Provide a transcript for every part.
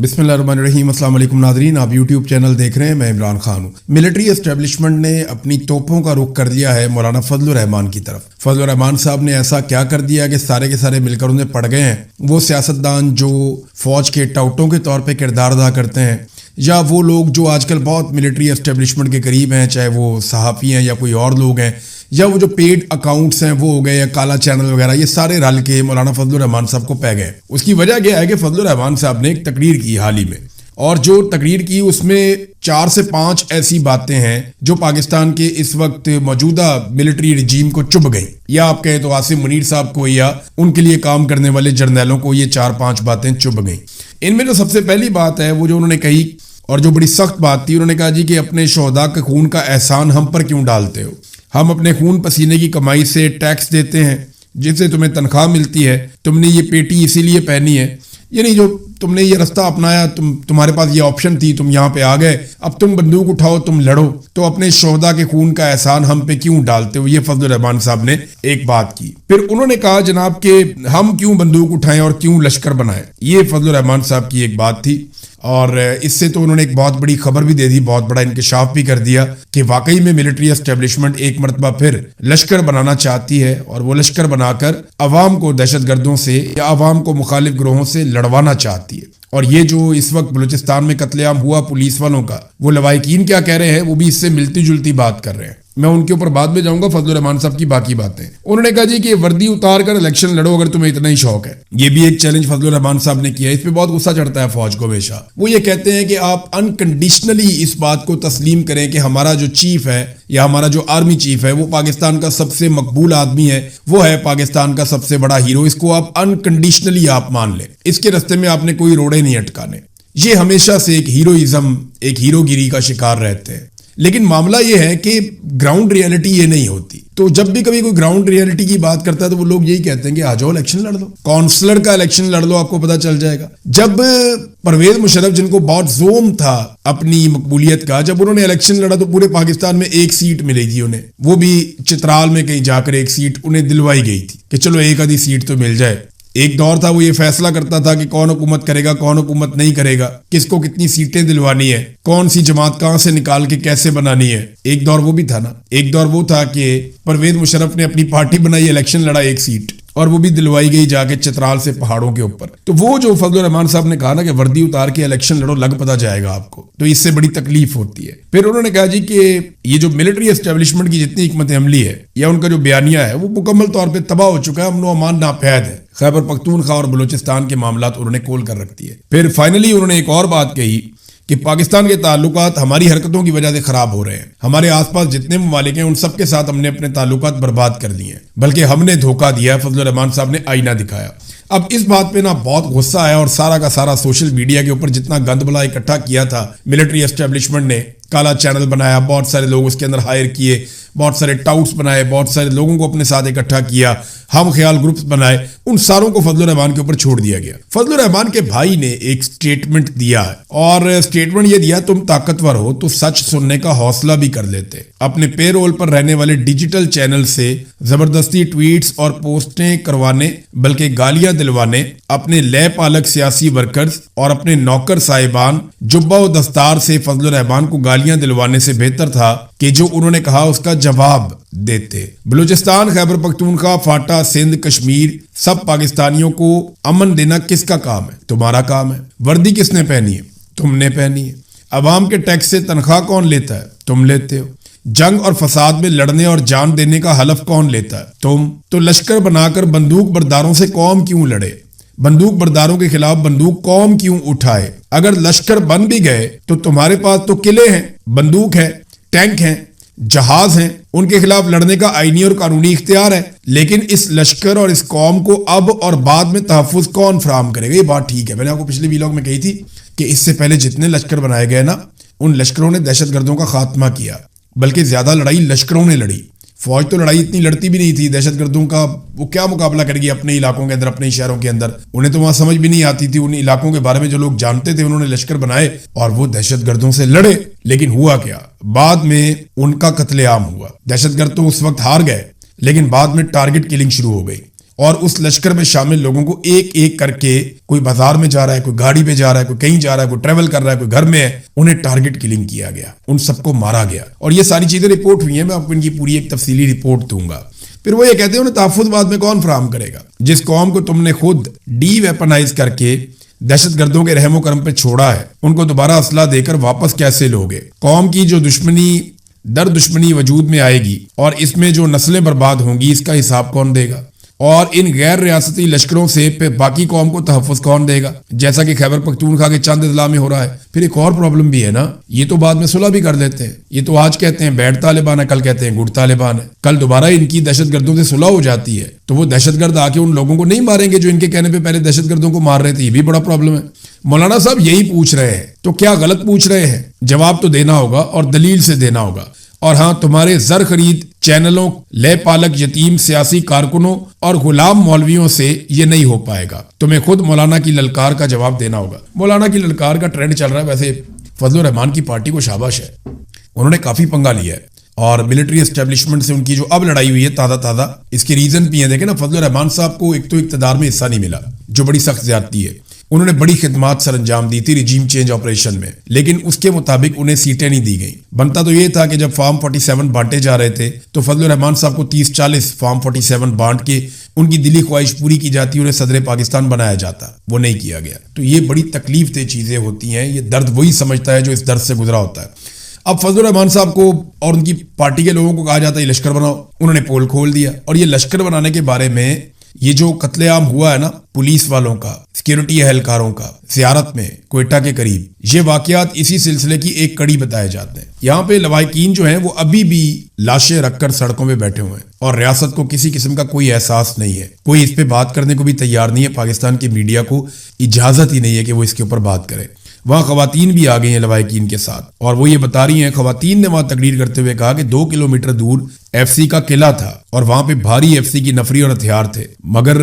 बिस्मिल्लाहिर्रहमानिर्रहीम। अस्सलाम वालेकुम नाज़रीन, आप यूट्यूब चैनल देख रहे हैं। मैं इमरान खान हूँ। मिलिट्री एस्टेब्लिशमेंट ने अपनी तोपों का रुख कर दिया है मौलाना फजलुर रहमान की तरफ। फजलुर रहमान साहब ने ऐसा क्या कर दिया कि सारे के सारे मिलकर उन्हें पड़ गए हैं। वो सियासतदान जो फौज के टाउटों के तौर पर किरदार अदा करते हैं, या वो लोग जो आजकल बहुत मिलिट्री एस्टेब्लिशमेंट के करीब हैं, चाहे वो सहाफ़ी हैं या कोई और लोग हैं, या वो जो पेड अकाउंट्स हैं वो हो गए, या काला चैनल वगैरह, ये सारे रल के मौलाना फजलुर रहमान साहब को पै गए। उसकी वजह क्या है कि फजलुर रहमान साहब ने एक तकरीर की हाल ही में, और जो तकरीर की उसमें 4 से 5 ऐसी बातें हैं जो पाकिस्तान के इस वक्त मौजूदा मिलिट्री रिजीम को चुभ गई, या आप कहें तो आसिम मुनीर साहब को या उनके लिए काम करने वाले जर्नैलों को ये 4-5 बातें चुभ गई। इनमें जो सबसे पहली बात है वो जो उन्होंने कही, और जो बड़ी सख्त बात थी, उन्होंने कहा जी कि अपने शोहदा के खून का एहसान हम पर क्यों डालते हो। हम अपने खून पसीने की कमाई से टैक्स देते हैं, जिससे तुम्हें तनख्वाह मिलती है। तुमने ये पेटी इसीलिए पहनी है, यानी जो तुमने ये रास्ता अपनाया, तुम्हारे पास ये ऑप्शन थी, तुम यहाँ पे आ गए, अब तुम बंदूक उठाओ, तुम लड़ो, तो अपने शोहदा के खून का एहसान हम पे क्यों डालते हो। ये फजलुर रहमान साहब ने एक बात की। फिर उन्होंने कहा जनाब कि हम क्यों बंदूक उठाएं और क्यों लश्कर बनाएं। ये फजलुर रहमान साहब की एक बात थी, और इससे तो उन्होंने एक बहुत बड़ी खबर भी दे दी, बहुत बड़ा इंकशाफ भी कर दिया कि वाकई में मिलिट्री एस्टेब्लिशमेंट एक मरतबा फिर लश्कर बनाना चाहती है, और वो लश्कर बनाकर अवाम को दहशतगर्दों से या अवाम को मुखालिफ ग्रोहों से लड़वाना चाहती है। और ये जो इस वक्त बलूचिस्तान में कत्लेआम हुआ पुलिस वालों का, वो लवाहिकीन क्या कह रहे हैं, वो भी इससे मिलती जुलती बात कर रहे हैं। मैं उनके ऊपर बाद में जाऊंगा, फजलुर रहमान साहब की बाकी बातें। उन्होंने कहा जी कि वर्दी उतार कर इलेक्शन लड़ो अगर तुम्हें इतना ही शौक है। ये भी एक चैलेंज फजलुर रहमान साहब ने किया। इस पे बहुत गुस्सा चढ़ता है फौज को हमेशा। वो ये कहते हैं कि आप अनकंडीशनली इस बात को तस्लीम करें कि हमारा जो चीफ है या हमारा जो आर्मी चीफ है वो पाकिस्तान का सबसे मकबूल आदमी है, वो है पाकिस्तान का सबसे बड़ा हीरो। इसको आप अनकंडीशनली आप मान लें, इसके रास्ते में आपने कोई रोड़े नहीं अटकाने। ये हमेशा से एक हीरोइज्म, एक हीरोगिरी का शिकार रहते हैं। लेकिन मामला ये है कि ग्राउंड रियलिटी ये नहीं होती। तो जब भी कभी कोई ग्राउंड रियलिटी की बात करता है तो वो लोग यही कहते हैं कि आ जाओ इलेक्शन लड़ लो, काउंसलर का इलेक्शन लड़ लो, आपको पता चल जाएगा। जब परवेज मुशर्रफ, जिनको बहुत जोम था अपनी मकबूलियत का, जब उन्होंने इलेक्शन लड़ा तो पूरे पाकिस्तान में एक सीट मिली थी उन्हें, वो भी चित्राल में कहीं जाकर एक सीट उन्हें दिलवाई गई थी कि चलो एक आधी सीट तो मिल जाए। एक दौर था वो ये फैसला करता था कि कौन हुकूमत करेगा, कौन हुकूमत नहीं करेगा, किसको कितनी सीटें दिलवानी है, कौन सी जमात कहां से निकाल के कैसे बनानी है। एक दौर वो भी था ना, एक दौर वो था कि परवेज मुशर्रफ ने अपनी पार्टी बनाई, इलेक्शन लड़ा एक सीट, और वो भी दिलवाई गई जाके चित्राल से पहाड़ों के ऊपर। तो वो जो फजलुर रहमान साहब ने कहा ना कि वर्दी उतार के इलेक्शन लड़ो, लग पता जाएगा आपको, तो इससे बड़ी तकलीफ होती है। फिर उन्होंने कहा जी कि ये जो मिलिट्री एस्टेब्लिशमेंट की जितनी हिकमत अमली है या उनका जो बयानिया है वो मुकम्मल तौर पर तबाह हो चुका है, अमन अमान नापैद है। खैबर पख्तूनख्वा और बलूचिस्तान के मामलात उन्होंने खोल कर रख दिए। फिर फाइनली उन्होंने एक और बात कही कि पाकिस्तान के ताल्लुकात हमारी हरकतों की वजह से खराब हो रहे हैं। हमारे आसपास जितने ममालिक हैं उन सब के साथ हमने अपने ताल्लुकात बर्बाद कर दिए हैं, बल्कि हमने धोखा दिया है। फजलुर रहमान साहब ने आईना दिखाया। अब इस बात पे ना बहुत गुस्सा है, और सारा का सारा सोशल मीडिया के ऊपर जितना गंद बला इकट्ठा किया था मिलिट्री एस्टेब्लिशमेंट ने, काला चैनल बनाया, बहुत सारे लोग उसके अंदर हायर किए, बहुत सारे टाउट्स बनाए, बहुत सारे लोगों को अपने साथ इकट्ठा किया, हम ख्याल ग्रुप्स बनाए, उन सारों को फजलुर रहमान के ऊपर छोड़ दिया गया। फजलुर रहमान के भाई ने एक स्टेटमेंट दिया है, और स्टेटमेंट ये दिया, तुम ताकतवर हो तो सच सुनने का हौसला भी कर लेते। अपने पेरोल पर रहने वाले डिजिटल चैनल से जबरदस्ती ट्वीट्स और पोस्टें करवाने, बल्कि गालियां दिलवाने अपने लय पालक सियासी वर्कर्स और अपने नौकर साहिबान जुब्बा व दस्तार से फजलुर रहमान को गालियां दिलवाने से बेहतर था कि जो उन्होंने कहा उसका जवाब देते। बलूचिस्तान, खैबर पख्तूनख्वा, फाटा, सिंध, कश्मीर, सब पाकिस्तानियों को अमन देना किसका काम है? तुम्हारा काम है। वर्दी किसने पहनी है? तुमने पहनी है। अवाम के टैक्स से तनख्वाह कौन लेता है? तुम लेते हो। जंग और फसाद में लड़ने और जान देने का हलफ कौन लेता है? तुम। तो लश्कर बनाकर बंदूक बरदारों से कौम क्यों लड़े? बंदूक बरदारों के खिलाफ बंदूक कौम क्यों उठाए? अगर लश्कर बन भी गए तो तुम्हारे पास तो किले हैं, बंदूक है, टैंक हैं, जहाज हैं, उनके खिलाफ लड़ने का आईनी और कानूनी इख्तियार है। लेकिन इस लश्कर और इस कौम को अब और बाद में तहफ़्फ़ुज़ कौन फराहम करेगा? ये बात ठीक है। मैंने आपको पिछले वीलॉग में कही थी कि इससे पहले जितने लश्कर बनाए गए ना, उन लश्करों ने दहशतगर्दों का खात्मा किया, बल्कि ज्यादा लड़ाई लश्करों ने लड़ी। फौज तो लड़ाई इतनी लड़ती भी नहीं थी। दहशतगर्दों का वो क्या मुकाबला करेगी अपने इलाकों के अंदर, अपने शहरों के अंदर? उन्हें तो वहां समझ भी नहीं आती थी। उन इलाकों के बारे में जो लोग जानते थे उन्होंने लश्कर बनाए और वो दहशतगर्दों से लड़े। लेकिन हुआ क्या? बाद में उनका कत्लेआम हुआ। दहशतगर्द तो उस वक्त हार गए, लेकिन बाद में टारगेट किलिंग शुरू हो गई اور اس لشکر میں شامل لوگوں کو ایک ایک کر کے، کوئی بازار میں جا رہا ہے، کوئی گاڑی پہ جا رہا ہے، کوئی کہیں جا رہا ہے، کوئی ٹریول کر رہا ہے، کوئی گھر میں ہے، انہیں ٹارگٹ کلنگ کیا گیا، ان سب کو مارا گیا. اور یہ ساری چیزیں رپورٹ ہوئی ہیں، میں آپ کو ان کی پوری ایک تفصیلی رپورٹ دوں گا. پھر وہ یہ کہتے ہیں انہیں تحفظ بعد میں کون فراہم کرے گا؟ جس قوم کو تم نے خود ڈی ویپنائز کر کے دہشت گردوں کے رحم و کرم پہ چھوڑا ہے، ان کو دوبارہ اسلحہ دے کر واپس کیسے لوگے؟ قوم کی جو دشمنی وجود میں آئے گی اور اس میں جو نسلیں برباد ہوں گی، اس کا حساب کون دے گا؟ اور ان غیر ریاستی لشکروں سے پھر باقی قوم کو تحفظ کون دے گا؟ جیسا کہ خیبر پختونخوا کے چند اضلاع میں ہو رہا ہے. پھر ایک اور پرابلم بھی ہے نا، یہ تو بعد میں صلح بھی کر لیتے ہیں. یہ تو آج کہتے ہیں بیڈ طالبان ہے، کل کہتے ہیں گڈ طالبان ہے. کل دوبارہ ان کی دہشت گردوں سے صلح ہو جاتی ہے تو وہ دہشت گرد آ کے ان لوگوں کو نہیں ماریں گے جو ان کے کہنے پہ پہلے دہشت گردوں کو مار رہے تھے. یہ بھی بڑا پرابلم ہے. مولانا صاحب یہی پوچھ رہے ہیں تو کیا غلط پوچھ رہے ہیں؟ جواب تو دینا ہوگا اور دلیل سے دینا ہوگا. اور ہاں، تمہارے زر خرید چینلوں، لے پالک یتیم سیاسی کارکنوں اور غلام مولویوں سے یہ نہیں ہو پائے گا. تمہیں خود مولانا کی للکار کا جواب دینا ہوگا. مولانا کی للکار کا ٹرینڈ چل رہا ہے. ویسے فضل الرحمان کی پارٹی کو شاباش ہے، انہوں نے کافی پنگا لیا ہے اور ملٹری اسٹیبلشمنٹ سے ان کی جو اب لڑائی ہوئی ہے تازہ، اس کے ریزن بھی ہیں. دیکھیں نا، فضل الرحمان صاحب کو ایک تو اقتدار میں حصہ نہیں ملا، جو بڑی سخت زیادتی ہے. انہوں نے بڑی خدمات سر انجام دی تھی رجیم چینج آپریشن میں، لیکن اس کے مطابق انہیں سیٹیں نہیں دی گئیں. بنتا تو یہ تھا کہ جب فارم 47 بانٹے جا رہے تھے تو فضل الرحمان صاحب کو 30-40 فارم 47 بانٹ کے ان کی دلی خواہش پوری کی جاتی، انہیں صدر پاکستان بنایا جاتا. وہ نہیں کیا گیا. تو یہ بڑی تکلیف دہ چیزیں ہوتی ہیں. یہ درد وہی سمجھتا ہے جو اس درد سے گزرا ہوتا ہے. اب فضل الرحمان صاحب کو اور ان کی پارٹی کے لوگوں کو کہا جاتا ہے یہ لشکر بناؤ. انہوں نے پول کھول دیا. اور یہ لشکر بنانے کے بارے میں یہ جو قتل عام ہوا ہے نا پولیس والوں کا، سیکیورٹی اہلکاروں کا زیارت میں کوئٹہ کے قریب، یہ واقعات اسی سلسلے کی ایک کڑی بتائے جاتے ہیں. یہاں پہ لواحقین جو ہیں وہ ابھی بھی لاشیں رکھ کر سڑکوں پہ بیٹھے ہوئے ہیں اور ریاست کو کسی قسم کا کوئی احساس نہیں ہے. کوئی اس پہ بات کرنے کو بھی تیار نہیں ہے. پاکستان کی میڈیا کو اجازت ہی نہیں ہے کہ وہ اس کے اوپر بات کرے. وہاں خواتین بھی آ گئی ہیں لواحقین کے ساتھ اور وہ یہ بتا رہی ہیں، خواتین نے وہاں تقریر کرتے ہوئے کہا کہ 2 کلومیٹر دور ایف سی کا قلعہ تھا اور وہاں پہ بھاری ایف سی کی نفری اور ہتھیار تھے، مگر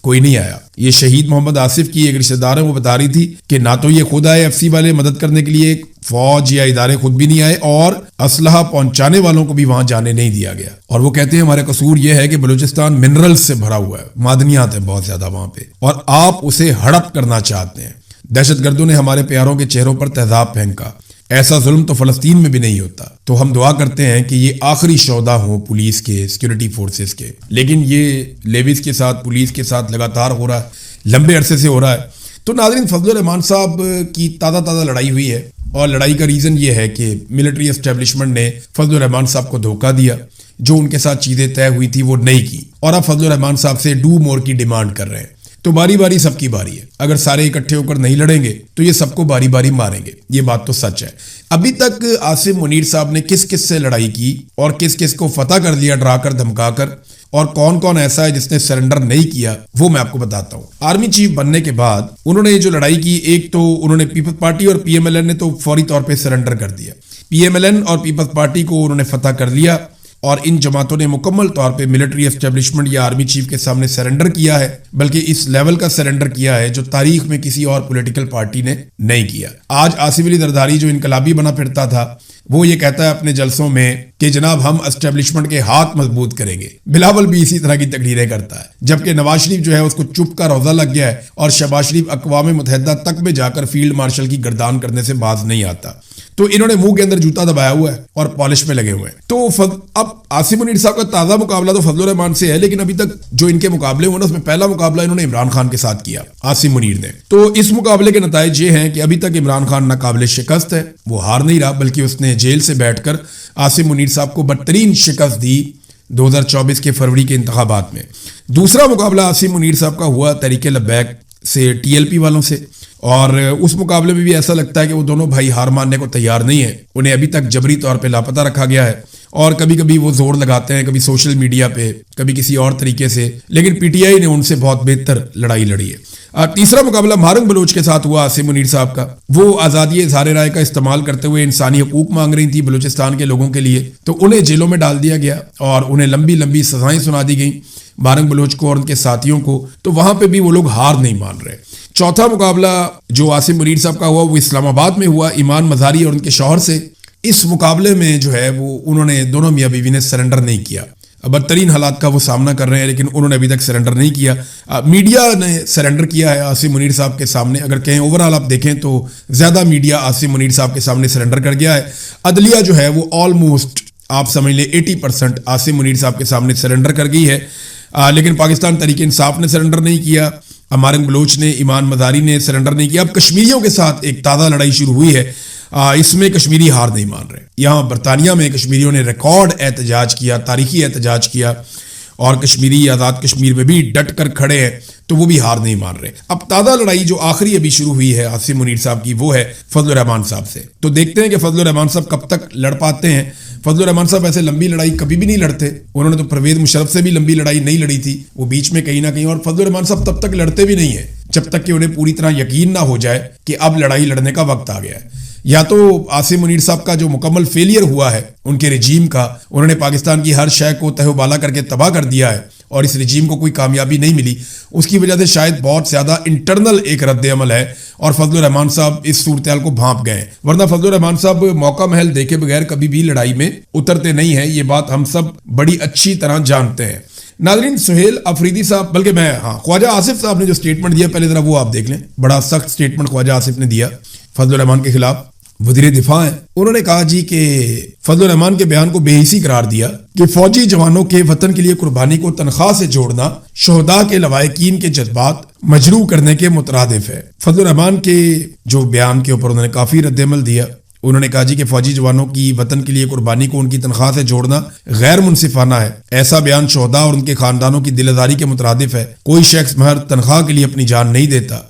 کوئی نہیں آیا. یہ شہید محمد آصف کی ایک رشتہ دار ہے، وہ بتا رہی تھی کہ نہ تو یہ خود آئے ایف سی والے مدد کرنے کے لیے، فوج یا ادارے خود بھی نہیں آئے، اور اسلحہ پہنچانے والوں کو بھی وہاں جانے نہیں دیا گیا. اور وہ کہتے ہیں ہمارا قصور یہ ہے کہ بلوچستان منرل سے بھرا ہوا ہے، معدنیات ہیں بہت زیادہ وہاں پہ، اور آپ اسے ہڑپ کرنا چاہتے ہیں. دہشت گردوں نے ہمارے پیاروں کے چہروں پر تیزاب پھینکا. ایسا ظلم تو فلسطین میں بھی نہیں ہوتا. تو ہم دعا کرتے ہیں کہ یہ آخری شودا ہوں پولیس کے، سیکیورٹی فورسز کے. لیکن یہ لیویز کے ساتھ، پولیس کے ساتھ لگاتار ہو رہا ہے، لمبے عرصے سے ہو رہا ہے. تو ناظرین، فضل الرحمان صاحب کی تازہ لڑائی ہوئی ہے اور لڑائی کا ریزن یہ ہے کہ ملٹری اسٹیبلشمنٹ نے فضل الرحمان صاحب کو دھوکہ دیا. جو ان کے ساتھ چیزیں طے ہوئی تھی وہ نہیں کی اور اب فضل الرحمان صاحب سے ڈو مور کی ڈیمانڈ کر رہے ہیں. تو باری باری سب کی باری ہے. اگر سارے اکٹھے ہو کر نہیں لڑیں گے تو یہ سب کو باری باری ماریں گے. یہ بات تو سچ ہے. ابھی تک عاصم منیر صاحب نے کس کس سے لڑائی کی اور کس کس کو فتح کر دیا ڈرا کر دھمکا کر، اور کون کون ایسا ہے جس نے سرنڈر نہیں کیا، وہ میں آپ کو بتاتا ہوں. آرمی چیف بننے کے بعد انہوں نے جو لڑائی کی، ایک تو انہوں نے پیپلز پارٹی اور پی ایم ایل این نے تو فوری طور پہ سرنڈر کر دیا. پی ایم ایل این اور پیپلز پارٹی کو انہوں نے فتح کر لیا اور ان جماعتوں نے مکمل طور پہ ملٹری اسٹیبلشمنٹ یا آرمی چیف کے سامنے سرنڈر کیا ہے، بلکہ اس لیول کا سرنڈر کیا ہے جو تاریخ میں کسی اور پولیٹیکل پارٹی نے نہیں کیا. آج آصف علی زرداری جو انقلابی بنا پھرتا تھا، وہ یہ کہتا ہے اپنے جلسوں میں کہ جناب ہم اسٹیبلشمنٹ کے ہاتھ مضبوط کریں گے. بلاول بھی اسی طرح کی تقریریں کرتا ہے، جبکہ نواز شریف جو ہے اس کو چپ کا روزہ لگ گیا ہے اور شہباز شریف اقوام متحدہ تک میں جا کر فیلڈ مارشل کی گردان کرنے سے باز نہیں آتا. تو انہوں نے منہ کے اندر جوتا دبایا ہوا ہے اور پالش میں لگے ہوئے ہیں. تو اب عاصم منیر صاحب کا تازہ مقابلہ تو فضل الرحمان سے ہے، لیکن ابھی تک جو ان کے مقابلے ہوئے نا، اس میں پہلا مقابلہ انہوں نے عمران خان کے ساتھ کیا، عاصم منیر نے. تو اس مقابلے کے نتائج یہ ہیں کہ ابھی تک عمران خان ناقابل شکست ہے. وہ ہار نہیں رہا، بلکہ اس نے جیل سے بیٹھ کر عاصم منیر صاحب کو بدترین شکست دی 2024 کے فروری کے انتخابات میں. دوسرا مقابلہ عاصم منیر صاحب کا ہوا تحریک لبیک سے، ٹی ایل پی والوں سے، اور اس مقابلے میں بھی ایسا لگتا ہے کہ وہ دونوں بھائی ہار ماننے کو تیار نہیں ہیں. انہیں ابھی تک جبری طور پہ لاپتہ رکھا گیا ہے اور کبھی کبھی وہ زور لگاتے ہیں، کبھی سوشل میڈیا پہ، کبھی کسی اور طریقے سے، لیکن پی ٹی آئی نے ان سے بہت بہتر لڑائی لڑی ہے. تیسرا مقابلہ مہارنگ بلوچ کے ساتھ ہوا عاصم منیر صاحب کا. وہ آزادی اظہار رائے کا استعمال کرتے ہوئے انسانی حقوق مانگ رہی تھی بلوچستان کے لوگوں کے لیے، تو انہیں جیلوں میں ڈال دیا گیا اور انہیں لمبی لمبی سزائیں سنا دی گئیں، مہارنگ بلوچ کو اور ان کے ساتھیوں کو. تو وہاں پہ بھی وہ لوگ ہار نہیں مان رہے. چوتھا مقابلہ جو عاصم منیر صاحب کا ہوا وہ اسلام آباد میں ہوا، ایمان مزاری اور ان کے شوہر سے. اس مقابلے میں جو ہے وہ انہوں نے دونوں میاں بیوی نے سرنڈر نہیں کیا. بدترین حالات کا وہ سامنا کر رہے ہیں, لیکن انہوں نے ابھی تک سرنڈر نہیں کیا. میڈیا نے سرنڈر کیا ہے عاصم منیر صاحب کے سامنے. اگر کہیں اوور آل آپ دیکھیں تو زیادہ میڈیا عاصم منیر صاحب کے سامنے سرنڈر کر گیا ہے. عدلیہ جو ہے وہ آلموسٹ آپ سمجھ لیں 80% عاصم منیر صاحب کے سامنے سرنڈر کر گئی ہے, لیکن پاکستان تحریک انصاف نے سرنڈر نہیں کیا, امارنگ بلوچ نے, ایمان مزاری نے سرنڈر نہیں کیا. اب کشمیریوں کے ساتھ ایک تازہ لڑائی شروع ہوئی ہے, اس میں کشمیری ہار نہیں مان رہے. یہاں برطانیہ میں کشمیریوں نے ریکارڈ احتجاج کیا, تاریخی احتجاج کیا, اور کشمیری آزاد کشمیر میں بھی ڈٹ کر کھڑے ہیں, تو وہ بھی ہار نہیں مان رہے. اب تازہ لڑائی جو آخری ابھی شروع ہوئی ہے عاصم منیر صاحب کی, وہ ہے فضل الرحمان صاحب سے. تو دیکھتے ہیں کہ فضل الرحمان صاحب کب تک لڑ پاتے ہیں. فضل الرحمان صاحب ایسے لمبی لڑائی کبھی بھی نہیں لڑتے, انہوں نے تو پرویز مشرف سے بھی لمبی لڑائی نہیں لڑی تھی, وہ بیچ میں کہیں نہ کہیں, اور فضل الرحمان صاحب تب تک لڑتے بھی نہیں ہیں جب تک کہ انہیں پوری طرح یقین نہ ہو جائے کہ اب لڑائی لڑنے کا وقت آ گیا ہے. یا تو عاصم منیر صاحب کا جو مکمل فیلئر ہوا ہے ان کے رجیم کا, انہوں نے پاکستان کی ہر شے کو تہ و بالا کر کے تباہ کر دیا ہے, اور اس رجیم کو کوئی کامیابی نہیں ملی, اس کی وجہ سے شاید بہت زیادہ انٹرنل ایک رد عمل ہے, اور فضل الرحمان صاحب اس صورتحال کو بھانپ گئے ہیں. ورنہ فضل الرحمان صاحب موقع محل دیکھے بغیر کبھی بھی لڑائی میں اترتے نہیں ہیں, یہ بات ہم سب بڑی اچھی طرح جانتے ہیں. ناظرین, سہیل افریدی صاحب, بلکہ میں خواجہ آصف صاحب نے جو سٹیٹمنٹ دیا پہلے ذرا وہ آپ دیکھ لیں. بڑا سخت سٹیٹمنٹ خواجہ آصف نے دیا فضل الرحمان کے خلاف. وزیر دفاع ہیں, انہوں نے کہا جی کہ فضل الرحمان کے بیان کو بے حسی قرار دیا کہ فوجی جوانوں کے وطن کے لیے قربانی کو تنخواہ سے جوڑنا شہداء کے لواحقین کے جذبات مجروح کرنے کے مترادف ہے. فضل الرحمان کے جو بیان کے اوپر انہوں نے کافی رد عمل دیا. انہوں نے کہا جی کہ فوجی جوانوں کی وطن کے لیے قربانی کو ان کی تنخواہ سے جوڑنا غیر منصفانہ ہے. ایسا بیان شہداء اور ان کے خاندانوں کی دل آزاری کے مترادف ہے. کوئی شخص محض تنخواہ کے لیے اپنی جان نہیں دیتا.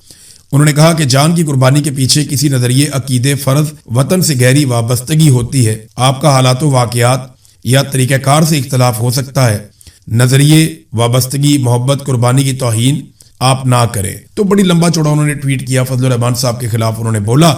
انہوں نے کہا کہ جان کی قربانی کے پیچھے کسی نظریے, عقیدے, فرض, وطن سے گہری وابستگی ہوتی ہے. آپ کا حالات و واقعات یا طریقہ کار سے اختلاف ہو سکتا ہے, نظریے, وابستگی, محبت, قربانی کی توہین آپ نہ کریں. تو بڑی لمبا چوڑا انہوں نے ٹویٹ کیا فضل الرحمان صاحب کے خلاف. انہوں نے بولا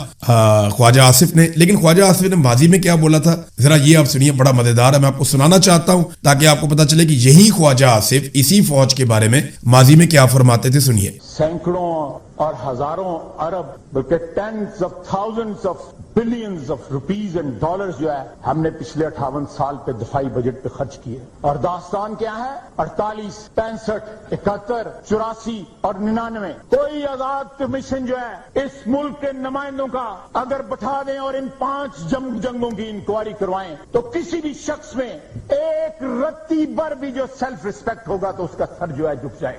خواجہ آصف نے, لیکن خواجہ آصف نے ماضی میں کیا بولا تھا ذرا یہ آپ سنیے, بڑا مزیدار ہے, میں آپ کو سنانا چاہتا ہوں تاکہ آپ کو پتا چلے کہ یہی خواجہ آصف اسی فوج کے بارے میں ماضی میں کیا فرماتے تھے. سنیے. سینکڑوں اور ہزاروں ارب بلکہ tens of thousands of billions of rupees and dollars جو ہے ہم نے پچھلے 58 سال پہ دفاعی بجٹ پہ خرچ کیے. اور داستان کیا ہے؟ 48, 65, 71, 84 اور 99. کوئی آزاد کمیشن جو ہے اس ملک کے نمائندوں کا اگر بٹھا دیں اور ان 5 جنگوں کی انکوائری کروائیں تو کسی بھی شخص میں ایک رتی بر بھی جو سیلف ریسپیکٹ ہوگا تو اس کا سر جو ہے جھک جائے.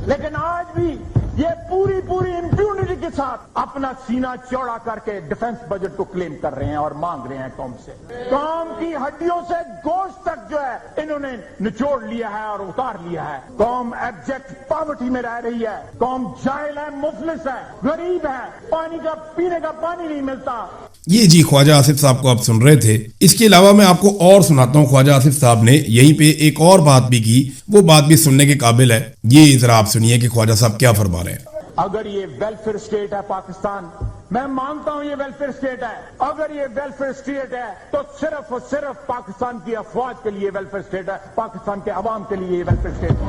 لیکن آج بھی یہ پوری امپیونٹی کے ساتھ اپنا سینہ چوڑا کر کے ڈیفنس بجٹ کو کلیم کر رہے ہیں اور مانگ رہے ہیں قوم سے. قوم کی ہڈیوں سے گوشت تک جو ہے انہوں نے نچوڑ لیا ہے اور اتار لیا ہے. قوم ایبجیکٹ پاورٹی میں رہ رہی ہے. قوم جاہل ہے, مفلس ہے, غریب ہے, پانی کا پینے کا پانی نہیں ملتا. یہ جی خواجہ آصف صاحب کو آپ سن رہے تھے. اس کے علاوہ میں آپ کو اور سناتا ہوں. خواجہ آصف صاحب نے یہیں پہ ایک اور بات بھی کی, وہ بات بھی سننے کے قابل ہے. یہ ذرا آپ سنیے کہ خواجہ صاحب کیا فرما رہے ہیں. اگر یہ ویلفیئر اسٹیٹ ہے پاکستان, میں مانتا ہوں یہ ویلفیئر اسٹیٹ ہے. اگر یہ ویلفیئر اسٹیٹ ہے تو صرف اور صرف پاکستان کی افواج کے لیے ویلفیئر اسٹیٹ ہے, پاکستان کے عوام کے لیے یہ ویلفیئر اسٹیٹ ہے.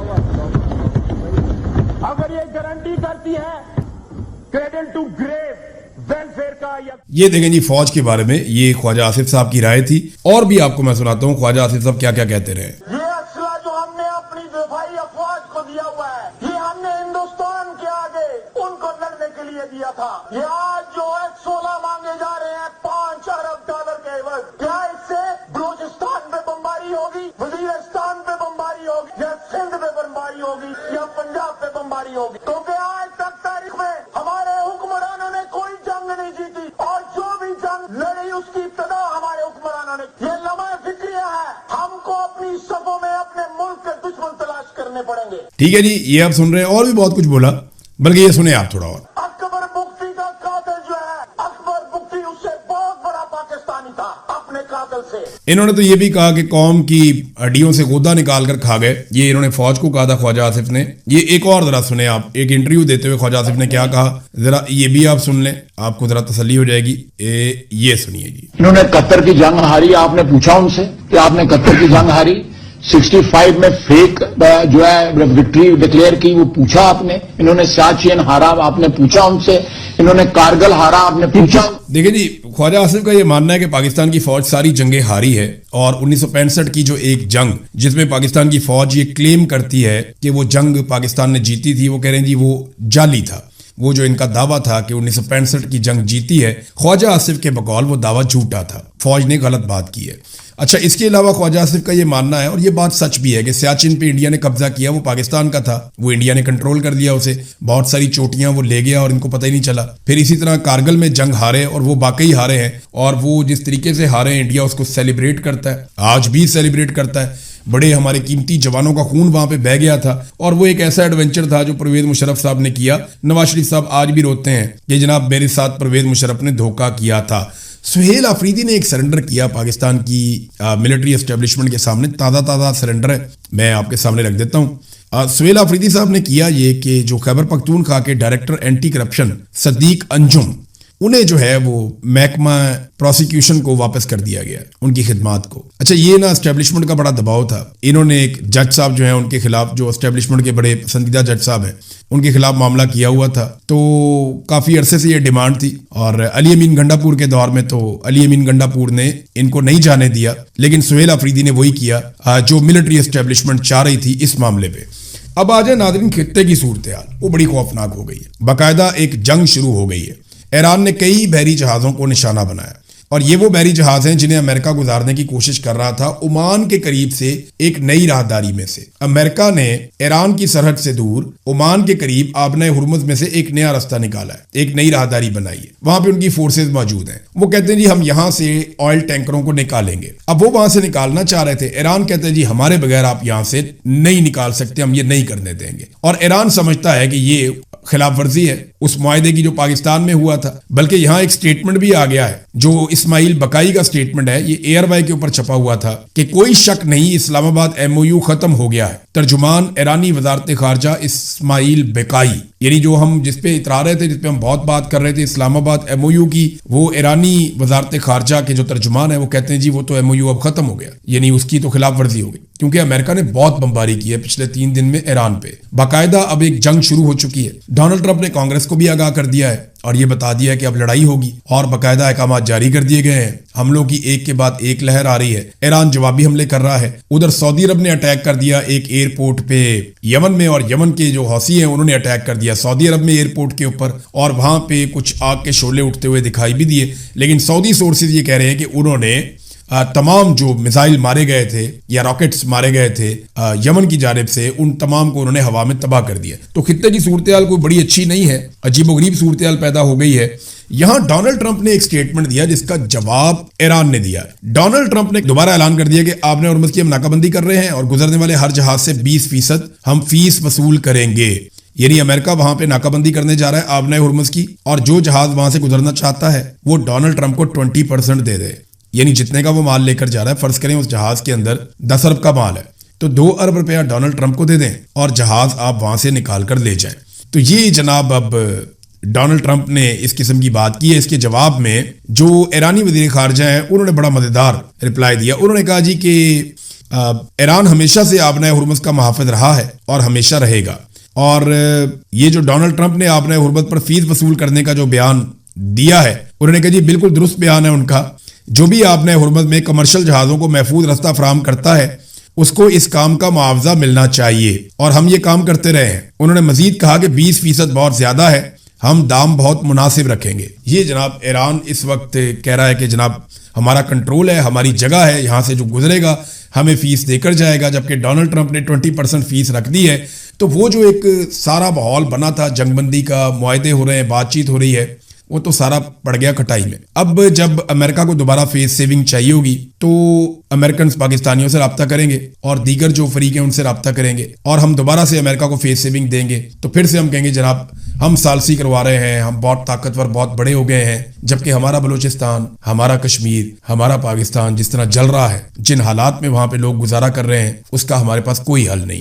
اگر یہ گارنٹی کرتی ہے کریڈل ٹو گریو ویلفیئر کا. یہ دیکھیں جی فوج کے بارے میں یہ خواجہ آصف صاحب کی رائے تھی. اور بھی آپ کو میں سناتا ہوں خواجہ آصف صاحب کیا کیا کہتے رہے. یہ اسلحہ جو ہم نے اپنی دفاعی افواج کو دیا ہوا ہے, یہ ہم نے ہندوستان کے آگے ان کو لڑنے کے لیے دیا تھا. یہ آج جو F-16 مانگے جا رہے ہیں 5 ارب ڈالر کے عوض, کیا اس سے بلوچستان پہ بمباری ہوگی, وزیرستان پہ بمباری ہوگی, یا سندھ پہ بمباری ہوگی, یا پنجاب پہ بمباری ہوگی؟ کیونکہ آج تک تاریخ میں ہمارے حکمرانوں نے کوئی جنگ نہیں جیتی, اور جو بھی جنگ لڑی اس کی ابتدا ہمارے حکمرانوں نے. یہ لمحہ فکریہ ہے, ہم کو اپنی صفوں میں اپنے ملک کے دشمن تلاش کرنے پڑیں گے. ٹھیک ہے جی, یہ آپ سن رہے ہیں. اور بھی بہت کچھ بولا, بلکہ یہ سنیں آپ تھوڑا اور. اکبر بگٹی کا قاتل جو ہے, اکبر بگٹی اس سے بہت بڑا پاکستانی تھا اپنے قاتل سے. انہوں نے تو یہ بھی کہا کہ قوم کی ہڈیوں سے غدہ نکال کر کھا گئے. یہ انہوں نے فوج کو کہا تھا خواجہ آصف نے. یہ ایک اور ذرا سنیں آپ, ایک انٹرویو دیتے ہوئے خواجہ آصف نے کیا کہا, ذرا یہ بھی آپ سن لیں, آپ کو ذرا تسلی ہو جائے گی. یہ سنیے جی. انہوں نے قطر کی جنگ ہاری, آپ نے پوچھا ان سے کہ آپ نے قطر کی جنگ ہاری, 65 में फेक जो है विक्ट्री डिक्लेयर की, वो पूछा आपने, इन्होंने सियाचिन हारा आपने पूछा उनसे, इन्होंने कारगिल हारा आपने पूछा। देखिए जी, ख्वाजा आसिफ का ये मानना है कि पाकिस्तान की फौज सारी जंगें हारी है और 1965 की जो एक जंग जिसमें पाकिस्तान की फौज ये क्लेम करती है कि वो जंग पाकिस्तान ने जीती थी, वो कह रहे हैं जी वो जाली था। वो जो इनका दावा था कि 1965 की जंग जीती है, ख्वाजा आसिफ के बकौल वो दावा झूठा था, फौज ने गलत बात की है। अच्छा, इसके अलावा ख्वाजा आसिफ का ये मानना है, और ये बात सच भी है, कि सियाचिन पे इंडिया ने कब्जा किया, वो पाकिस्तान का था, वो इंडिया ने कंट्रोल कर लिया उसे, बहुत सारी चोटियां वो ले गया और इनको पता ही नहीं चला। फिर इसी तरह कारगिल में जंग हारे, और वो वाकई हारे हैं, और वो जिस तरीके से हारे हैं इंडिया उसको सेलिब्रेट करता है, आज भी सेलिब्रेट करता है। बड़े हमारे कीमती जवानों का खून वहां पे बह गया था, और वो एक ऐसा एडवेंचर था जो परवेज मुशर्रफ साहब ने किया। नवाज शरीफ साहब आज भी रोते हैं कि जनाब मेरे साथ परवेज मुशर्रफ ने धोखा किया था। सुहेल आफरीदी ने एक सरेंडर किया पाकिस्तान की मिलिट्री एस्टेब्लिशमेंट के सामने, ताज़ा सरेंडर है, मैं आपके सामने रख देता हूँ। सुहेल आफरीदी साहब ने किया ये कि जो खैबर पख्तूनख्वा के director anti corruption Sadiq Anjum, उन्हें जो है वो महकमा प्रोसिक्यूशन को वापस कर दिया गया, उनकी खिदमात को। अच्छा, ये ना एस्टेब्लिशमेंट का बड़ा दबाव था, इन्होंने एक जज साहब जो है उनके खिलाफ, जो एस्टेब्लिशमेंट के बड़े पसंदीदा जज साहब हैं, उनके खिलाफ मामला किया हुआ था, तो काफ़ी अरसे से ये डिमांड थी। और अली अमीन गंडापुर के दौर में तो अली अमीन गंडापुर ने इनको नहीं जाने दिया, लेकिन सुहेल आफरीदी ने वही किया जो मिलिट्री एस्टेब्लिशमेंट चाह रही थी इस मामले पे। अब आ जाए नाज़रीन खित्ते की सूरत हाल, वो बड़ी खौफनाक हो गई है, बाकायदा एक जंग शुरू हो गई है। ईरान ने कई बहरी जहाज़ों को निशाना बनाया, और ये वो बहरी जहाज हैं जिन्हें अमेरिका गुजारने की कोशिश कर रहा था ओमान के करीब से एक नई राहदारी में से। अमेरिका ने ईरान की सरहद से दूर ओमान के करीब आबना हुर्मुज में से एक नया रास्ता निकाला है, एक नई राहदारी बनाई है, वहां पे उनकी फोर्सेज मौजूद हैं। वो कहते हैं जी हम यहां से ऑयल टैंकरों को निकालेंगे। अब वो वहां से निकालना चाह रहे थे, ईरान कहते हैं जी हमारे बगैर आप यहां से नहीं निकाल सकते, हम ये नहीं करने देंगे। और ईरान समझता है कि ये खिलाफ वर्जी है उस मुआहदे की जो पाकिस्तान में हुआ था। बल्कि यहां एक स्टेटमेंट भी आ गया है, जो इस्माइल बकाई का स्टेटमेंट है, ये एयरवाई के ऊपर छपा हुआ था कि कोई शक नहीं इस्लामाबाद एमओयू खत्म हो गया है। तर्जुमान ईरानी वजारत खारजा इस्माइल बकाई, यानी जो हम जिस पे इतरा रहे थे, जिस पे हम बहुत बात कर रहे थे इस्लामाबाद एमओयू की, वो ईरानी वजारत खारजा के जो तर्जुमान है वो कहते हैं जी वो तो एमओयू अब खत्म हो गया, यानी उसकी तो खिलाफ वर्जी हो गई, क्योंकि अमेरिका ने बहुत बमबारी की है पिछले 3 दिन में ईरान पे। बाकायदा अब एक जंग शुरू हो चुकी है। डोनाल्ड ट्रंप ने कांग्रेस को भी आगाह कर दिया है और ये बता दिया है कि अब लड़ाई होगी, और बाकायदा अहकाम जारी कर दिए गए हैं। हमलों की एक के बाद एक लहर आ रही है। ईरान जवाबी हमले कर रहा है। उधर सऊदी अरब ने अटैक कर दिया एक एयरपोर्ट पे यमन में, और यमन के जो हौसी हैं उन्होंने अटैक कर दिया सऊदी अरब में एयरपोर्ट के ऊपर, और वहां पे कुछ आग के शोले उठते हुए दिखाई भी दिए। लेकिन सऊदी सोर्सेज ये कह रहे हैं कि उन्होंने तमाम जो मिसाइल मारे गए थे या रॉकेट्स मारे गए थे यमन की जानिब से, उन तमाम को उन्होंने हवा में तबाह कर दिया। तो खित्ते की सूरत हाल कोई बड़ी अच्छी नहीं है, अजीबोगरीब सूरत हाल पैदा हो गई है। यहां डोनाल्ड ट्रंप ने एक स्टेटमेंट दिया जिसका जवाब ईरान ने दिया है। डोनाल्ड ट्रंप ने दोबारा ऐलान कर दिया कि आबना हुर्मुज की हम नाकाबंदी कर रहे हैं और गुजरने वाले हर जहाज से 20% हम फीस वसूल करेंगे। यानी अमेरिका वहां पे नाकाबंदी करने जा रहा है आबना हुर्मुज की, और जो जहाज वहां से गुजरना चाहता है वो डोनाल्ड ट्रंप को 20% दे दे। यानी जितने का वो माल लेकर जा रहा है, फर्ज करें उस जहाज के अंदर 10 अरब का माल है, तो 2 अरब रुपया डोनाल्ड ट्रंप को दे दें और जहाज आप वहां से निकाल कर ले जाएं। तो ये जनाब अब डोनाल्ड ट्रंप ने इस किस्म की बात की है। इसके जवाब में जो ईरानी वजीर खारजा हैं उन्होंने बड़ा मजेदार रिप्लाई दिया। उन्होंने कहा जी कि ईरान हमेशा से आबना हुर्मुज का मुहाफिज रहा है और हमेशा रहेगा, और ये जो डोनाल्ड ट्रंप ने आबना हुर्मुज पर फीस वसूल करने का जो बयान दिया है, उन्होंने कहा जी बिल्कुल दुरुस्त बयान है उनका। जो भी आबना हुर्मुज में कमर्शियल जहाजों को महफूज रास्ता फराहम करता है उसको इस काम का मुआवजा मिलना चाहिए, और हम ये काम करते रहे हैं। उन्होंने मजीद कहा कि 20% बहुत ज्यादा है, हम दाम बहुत मुनासिब रखेंगे। ये जनाब ईरान इस वक्त कह रहा है कि जनाब हमारा कंट्रोल है, हमारी जगह है, यहाँ से जो गुजरेगा हमें फीस देकर जाएगा, जबकि डोनाल्ड ट्रंप ने 20% फीस रख दी है। तो वो जो एक सारा माहौल बना था जंगबंदी का, मुआहदे हो रहे हैं, बातचीत हो रही है, वो तो सारा पड़ गया खटाई में। अब जब अमेरिका को दोबारा फेस सेविंग चाहिए होगी तो अमेरिकन पाकिस्तानियों से रब्ता करेंगे और दीगर जो फरीक हैं उनसे रब्ता करेंगे, और हम दोबारा से अमेरिका को फेस सेविंग देंगे तो फिर से हम कहेंगे जनाब हम सालसी करवा रहे हैं, हम बहुत ताकतवर, बहुत बड़े हो गए हैं, जबकि हमारा बलूचिस्तान, हमारा कश्मीर, हमारा पाकिस्तान जिस तरह जल रहा है, जिन हालात में वहां पे लोग गुजारा कर रहे हैं, उसका हमारे पास कोई हल नहीं है।